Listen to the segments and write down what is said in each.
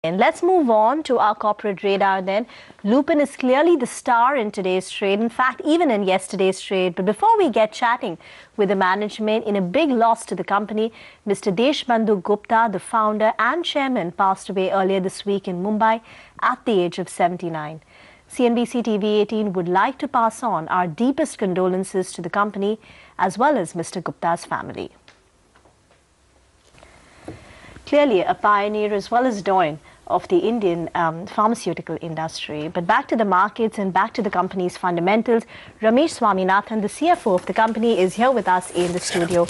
And let's move on to our corporate radar then. Lupin is clearly the star in today's trade, in fact, even in yesterday's trade. But before we get chatting with the management, in a big loss to the company, Mr. Deshbandhu Gupta, the founder and chairman, passed away earlier this week in Mumbai at the age of 79. CNBC TV 18 would like to pass on our deepest condolences to the company as well as Mr. Gupta's family. Clearly a pioneer as well as dawn of the Indian pharmaceutical industry. But back to the markets and back to the company's fundamentals. Ramesh Swaminathan, the CFO of the company, is here with us in the studio.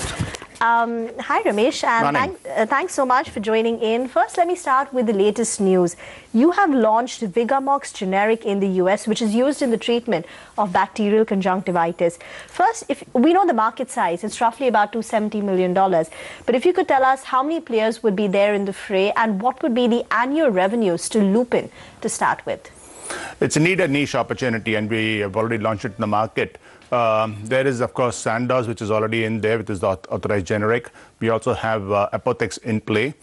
Hi Ramesh, and thanks so much for joining in. First, let me start with the latest news. You have launched Vigamox generic in the US, which is used in the treatment of bacterial conjunctivitis. First, if we know the market size, it's roughly about $270 million. But if you could tell us how many players would be there in the fray and what would be the annual revenues to Lupin to start with? It's indeed a niche opportunity, and we have already launched it in the market. There is, of course, Sandoz, which is already in there, which is the authorized generic. We also have Apotex in play.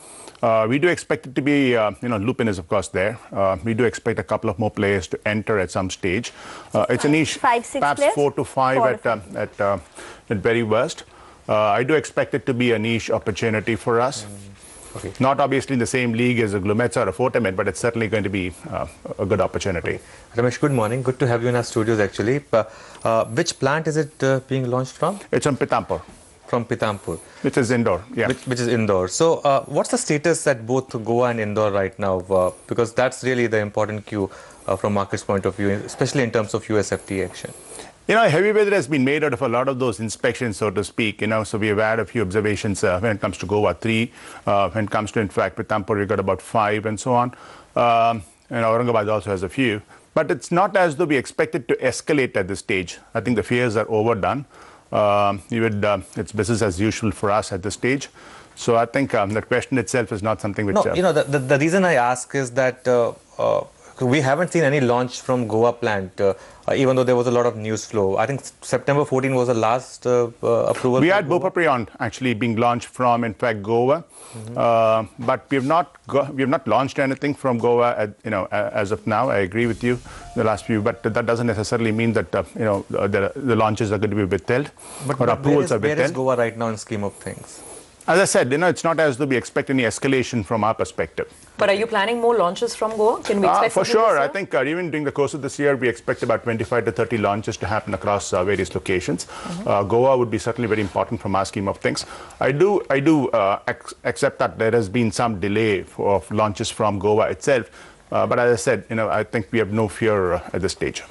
We do expect it to be, Lupin is, of course, there. We do expect a couple of more players to enter at some stage. It's a niche, 5, 6 perhaps players? 4 to 5 at very worst. I do expect it to be a niche opportunity for us. Okay. Not obviously in the same league as a Glumets or a Fortamet, but it's certainly going to be a good opportunity. Okay. Ramesh, good morning. Good to have you in our studios, actually. Which plant is it being launched from? It's from Pithampur. From Pithampur. Which is Indore, yeah. Which is Indore. So what's the status at both Goa and Indore right now? Because that's really the important cue from market's point of view, especially in terms of US FTA action. Heavy weather has been made out of a lot of those inspections, so to speak. So we have had a few observations when it comes to Goa, 3. When it comes to, in fact, Pithampur, we got about 5 and so on. And Aurangabad also has a few. But it's not as though we expect it to escalate at this stage. I think the fears are overdone. It's business as usual for us at this stage. So I think the question itself is not something which... No, the reason I ask is that we haven't seen any launch from Goa plant, even though there was a lot of news flow. I think September 14 was the last approval. We had Bupaprion actually being launched from, in fact, Goa, but we have not launched anything from Goa, as of now. I agree with you, the last few, but that doesn't necessarily mean that the launches are going to be withheld or approvals are withheld. Where is Goa right now in scheme of things? As I said, it's not as though we expect any escalation from our perspective. But are you planning more launches from Goa? Can we expect for sure. I think even during the course of this year, we expect about 25 to 30 launches to happen across various locations. Goa would be certainly very important from our scheme of things. I do accept that there has been some delay of launches from Goa itself. But as I said, I think we have no fear at this stage.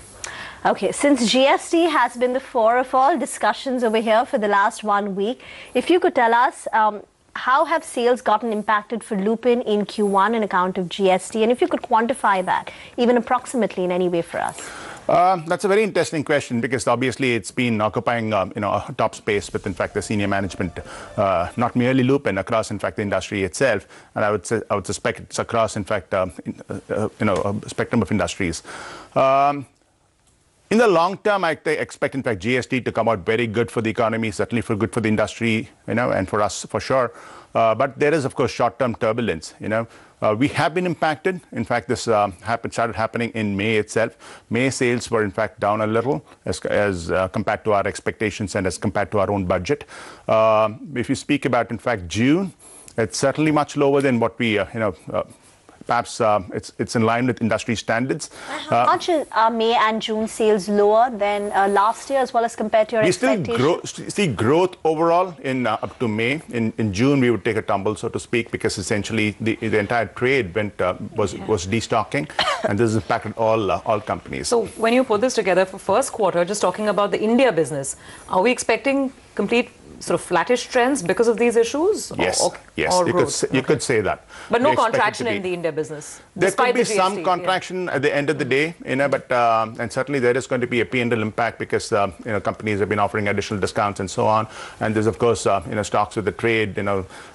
Okay, since GST has been the fore of all discussions over here for the last 1 week, if you could tell us how have sales gotten impacted for Lupin in Q1 on account of GST, and if you could quantify that, even approximately in any way for us. That's a very interesting question, because obviously it's been occupying a top space with, in fact, the senior management, not merely Lupin, across, in fact, the industry itself. And I would suspect it's across, in fact, a spectrum of industries. In the long term, I expect, in fact, GST to come out very good for the economy, certainly good for the industry, and for us for sure. But there is, of course, short-term turbulence. We have been impacted. In fact, this started happening in May itself. May sales were, in fact, down a little as compared to our expectations and as compared to our own budget. If you speak about, in fact, June, it's certainly much lower than what we, perhaps it's in line with industry standards. How much are May and June sales lower than last year, as well as compared to your expectations? We see growth overall in up to May. In June, we would take a tumble, so to speak, because essentially the entire trade was destocking, and this has impacted all companies. So when you put this together for first quarter, just talking about the India business, are we expecting complete sort of flattish trends because of these issues? Yes, you could say that. But no contraction in the India business? There could be some contraction at the end of the day, but and certainly there is going to be a P&L impact because companies have been offering additional discounts and so on. And there's, of course, stocks with the trade,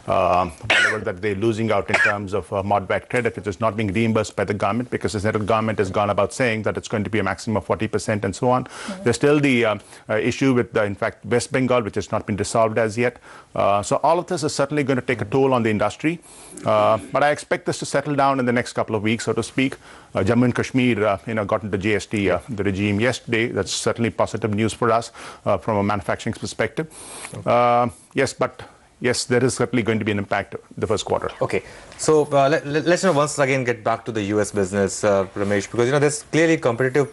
whatever that they're losing out in terms of mod-back credit, which is not being reimbursed by the government, because the central government has gone about saying that it's going to be a maximum of 40% and so on. There's still the issue with, in fact, West Bengal, which has not been resolved as yet. So all of this is certainly going to take a toll on the industry. But I expect this to settle down in the next couple of weeks, so to speak. Jammu and Kashmir, got into GST, the regime yesterday. That's certainly positive news for us from a manufacturing perspective. Yes, there is certainly going to be an impact the first quarter. Okay, so let's once again get back to the US business, Ramesh, because there's clearly competitive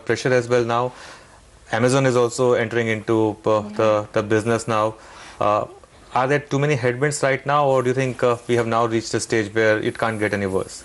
pressure as well now. Amazon is also entering into the business now. Are there too many headwinds right now, or do you think we have now reached a stage where it can't get any worse?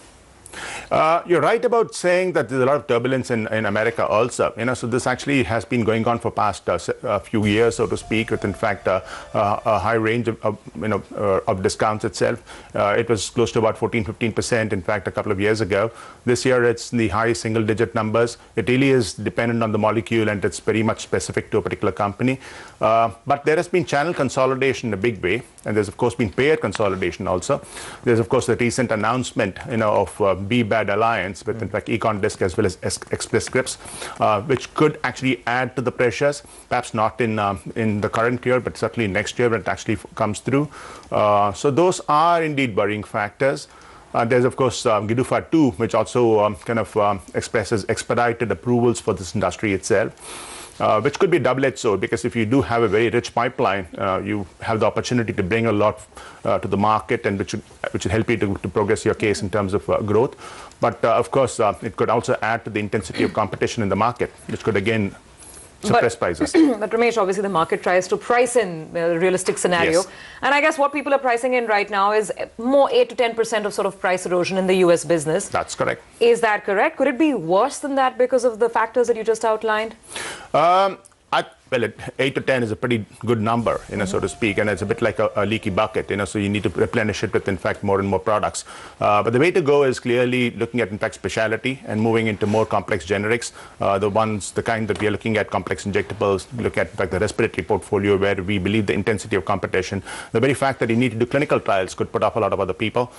You're right about saying that there's a lot of turbulence in America also. So this actually has been going on for past a few years, so to speak, with in fact a high range of discounts itself. It was close to about 14-15%, in fact, a couple of years ago. This year, it's in the high single-digit numbers. It really is dependent on the molecule, and it's very much specific to a particular company. But there has been channel consolidation in a big way, and there's of course been payer consolidation also. There's of course the recent announcement, of B-Bad alliance with in fact Econ Disc as well as Express Scripts, which could actually add to the pressures, perhaps not in the current year, but certainly next year when it actually comes through. So those are indeed worrying factors. There's of course GDUFA 2, which also expresses expedited approvals for this industry itself. Which could be a double-edged sword, because if you do have a very rich pipeline, you have the opportunity to bring a lot to the market, and which will help you to progress your case in terms of growth. But of course, it could also add to the intensity of competition in the market, which could again suppress prices. But Ramesh, obviously the market tries to price in a realistic scenario. Yes. And I guess what people are pricing in right now is more 8 to 10% of sort of price erosion in the US business. That's correct. Is that correct? Could it be worse than that because of the factors that you just outlined? Well, 8 to 10 is a pretty good number, so to speak, and it's a bit like a leaky bucket, so you need to replenish it with, in fact, more and more products. But the way to go is clearly looking at, in fact, specialty and moving into more complex generics, the kind that we are looking at, complex injectables, look at, in fact, the respiratory portfolio, where we believe the intensity of competition, the very fact that you need to do clinical trials could put off a lot of other people,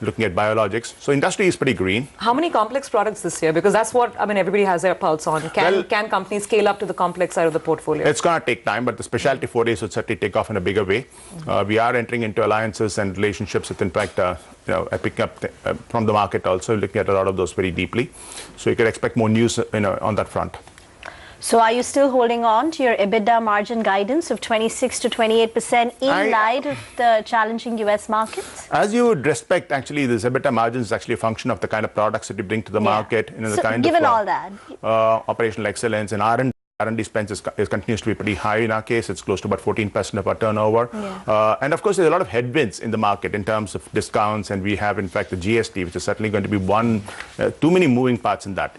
looking at biologics. So industry is pretty green. How many complex products this year? Because that's what, everybody has their pulse on. Can companies scale up to the complex side of the portfolio? It's going to take time, but the specialty forays would certainly take off in a bigger way. We are entering into alliances and relationships with, in fact, picking up from the market also, looking at a lot of those very deeply. So you can expect more news, on that front. So are you still holding on to your EBITDA margin guidance of 26 to 28% in light of the challenging US markets? As you would respect, actually, this EBITDA margin is actually a function of the kind of products that you bring to the market. The kind given of all that, operational excellence and R&D spend is continues to be pretty high in our case. It's close to about 14% of our turnover. And of course, there's a lot of headwinds in the market in terms of discounts. And we have, in fact, the GST, which is certainly going to be too many moving parts in that.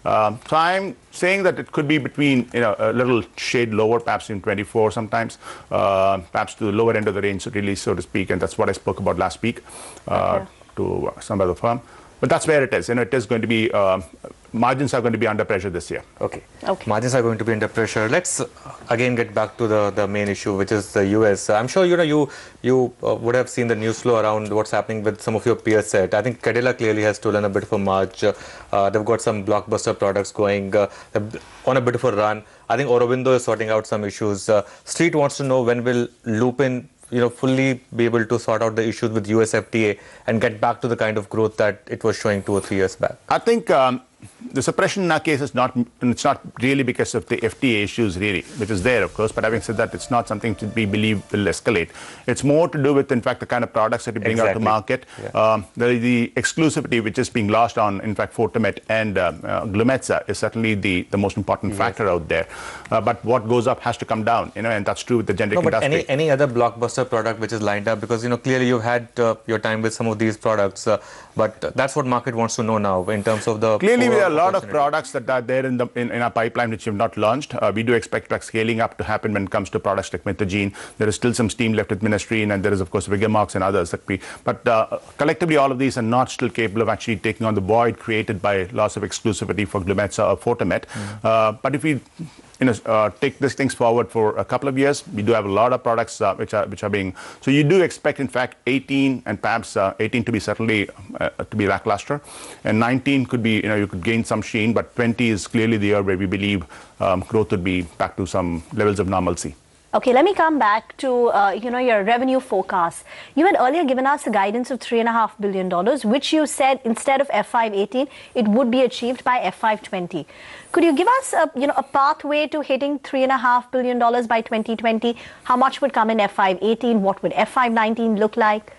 So I'm saying that it could be between, a little shade lower, perhaps in 24 sometimes, perhaps to the lower end of the range, really, so to speak. And that's what I spoke about last week to some other firm. But that's where it is. It is going to be, margins are going to be under pressure this year. Okay. Margins are going to be under pressure. Let's again get back to the main issue, which is the US. I'm sure you would have seen the news flow around what's happening with some of your peer set. I think Cadila clearly has stolen a bit of a march. They've got some blockbuster products going on a bit of a run. I think Aurobindo is sorting out some issues. Street wants to know, when will Lupin fully be able to sort out the issues with US FDA and get back to the kind of growth that it was showing 2 or 3 years back? I think the suppression in our case is not really because of the FDA issues, really, which is there, of course. But having said that, it's not something that we believe will escalate. It's more to do with, in fact, the kind of products that you bring out to market. The exclusivity which is being lost on, in fact, Fortimet and Glumetza is certainly the most important factor out there. But what goes up has to come down, and that's true with the generic industry. Any other blockbuster product which is lined up? Because, clearly you've had your time with some of these products, but that's what market wants to know now in terms of the... Clearly, there are a lot of products that are there in our pipeline which we have not launched. We do expect scaling up to happen when it comes to products like Metagene. There is still some steam left with Ministrine, and there is, of course, Vigamox and others. But collectively, all of these are not still capable of actually taking on the void created by loss of exclusivity for Glumetza or Fortimet. But if we take these things forward for a couple of years. We do have a lot of products which are being. So you do expect, in fact, 18 and perhaps 18 to be certainly to be lackluster, and 19 could be, you could gain some sheen, but 20 is clearly the year where we believe growth would be back to some levels of normalcy. Okay, let me come back to your revenue forecast. You had earlier given us a guidance of $3.5 billion, which you said instead of FY18, it would be achieved by FY20. Could you give us a pathway to hitting $3.5 billion by 2020? How much would come in FY18? What would FY19 look like?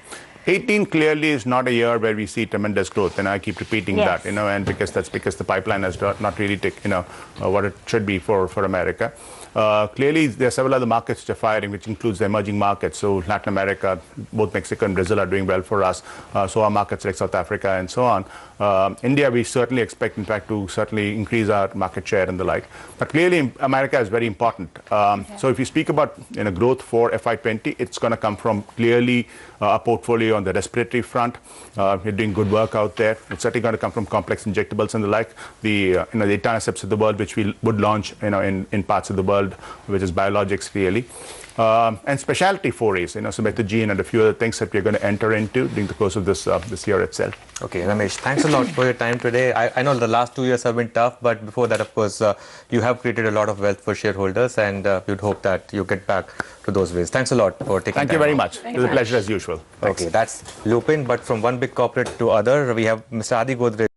18 clearly is not a year where we see tremendous growth, and I keep repeating that, and because the pipeline has not really taken, what it should be for America. Clearly, there are several other markets which are firing, which includes the emerging markets. So Latin America, both Mexico and Brazil are doing well for us. So are markets like South Africa and so on. India, we certainly expect, in fact, to certainly increase our market share and the like. But clearly, America is very important. So if you speak about growth for FY20, it's going to come from clearly a portfolio on the respiratory front. We're doing good work out there. It's certainly going to come from complex injectables and the like. The the etanercepts of the world, which we would launch in parts of the world, which is biologics really. And specialty forays, so Metagene and a few other things that we're going to enter into during the course of this year itself. Okay, Ramesh, thanks a lot for your time today. I know the last 2 years have been tough, but before that, of course, you have created a lot of wealth for shareholders, and we'd hope that you get back to those ways. Thanks a lot for taking time. Thank you very much. It was a pleasure as usual. Thanks. Okay, that's Lupin, but from one big corporate to other, we have Mr. Adi Godrej.